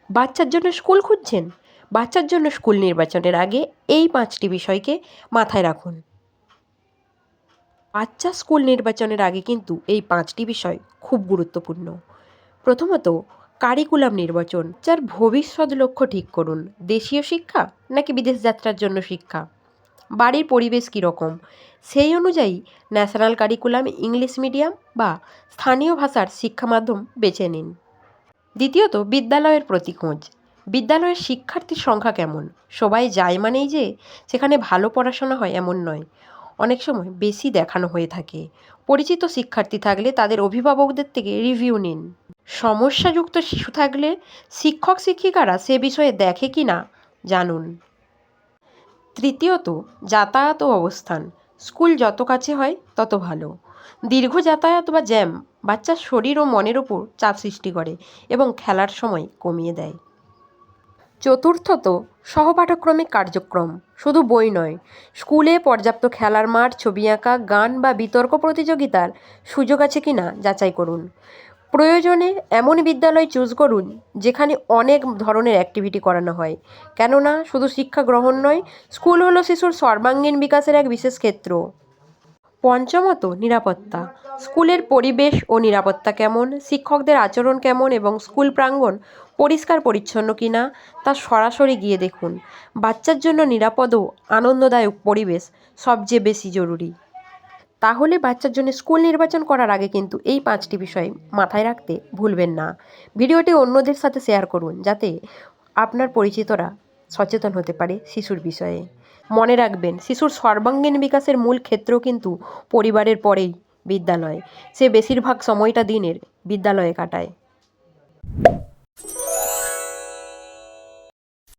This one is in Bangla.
বাচ্চার জন্য স্কুল খুঁজছেন? বাচ্চার জন্য স্কুল নির্বাচনের আগে এই ৫টি বিষয়কে মাথায় রাখুন। বাচ্চা স্কুল নির্বাচনের আগে কিন্তু এই ৫টি বিষয় খুব গুরুত্বপূর্ণ। প্রথমত, কারিকুলাম নির্বাচন। যার ভবিষ্যৎ লক্ষ্য ঠিক করুন। দেশীয় শিক্ষা নাকি বিদেশ যাত্রার জন্য শিক্ষা? বাড়ির পরিবেশ কীরকম? সেই অনুযায়ী ন্যাশনাল কারিকুলাম, ইংলিশ মিডিয়াম বা স্থানীয় ভাষার শিক্ষা মাধ্যম বেছে নিন। দ্বিতীয়ত, বিদ্যালয়ের প্রতি খোঁজ। বিদ্যালয়ের শিক্ষার্থীর সংখ্যা কেমন? সবাই যায় মানেই যে সেখানে ভালো পড়াশোনা হয় এমন নয়। অনেক সময় বেশি দেখানো হয়ে থাকে। পরিচিত শিক্ষার্থী থাকলে তাদের অভিভাবকদের থেকে রিভিউ নিন। সমস্যাযুক্ত শিশু থাকলে শিক্ষক শিক্ষিকারা সে বিষয়ে দেখে কি না জানুন। তৃতীয়ত, যাতায়াত ও অবস্থান। স্কুল যত কাছে হয় তত ভালো। দীর্ঘ যাতায়াত বা জ্যাম বাচ্চার শরীর ও মনের ওপর চাপ সৃষ্টি করে এবং খেলার সময় কমিয়ে দেয়। চতুর্থত, সহপাঠক্রমিক কার্যক্রম। শুধু বই নয়, স্কুলে পর্যাপ্ত খেলার মাঠ, ছবি আঁকা, গান বা বিতর্ক প্রতিযোগিতার সুযোগ আছে কিনা যাচাই করুন। প্রয়োজনে এমন বিদ্যালয় চুজ করুন যেখানে অনেক ধরনের অ্যাক্টিভিটি করানো হয়। কেননা শুধু শিক্ষা গ্রহণ নয়, স্কুল হলো শিশুর সর্বাঙ্গীন বিকাশের এক বিশেষ ক্ষেত্র। পঞ্চমত, নিরাপত্তা। স্কুলের পরিবেশ ও নিরাপত্তা কেমন, শিক্ষকদের আচরণ কেমন এবং স্কুল প্রাঙ্গণ পরিষ্কার পরিচ্ছন্ন কিনা তা সরাসরি গিয়ে দেখুন। বাচ্চার জন্য নিরাপদ ও আনন্দদায়ক পরিবেশ সবচেয়ে বেশি জরুরি। তাহলে বাচ্চার জন্য স্কুল নির্বাচন করার আগে কিন্তু এই ৫টি বিষয় মাথায় রাখতে ভুলবেন না। ভিডিওটি অন্যদের সাথে শেয়ার করুন যাতে আপনার পরিচিতরা সচেতন হতে পারে শিশুর বিষয়ে। মনে রাখবেন, শিশুর সর্বাঙ্গীন বিকাশের মূল ক্ষেত্র কিন্তু পরিবারের পরেই বিদ্যালয়। সে বেশিরভাগ সময়টা দিনের বিদ্যালয়ে কাটায়।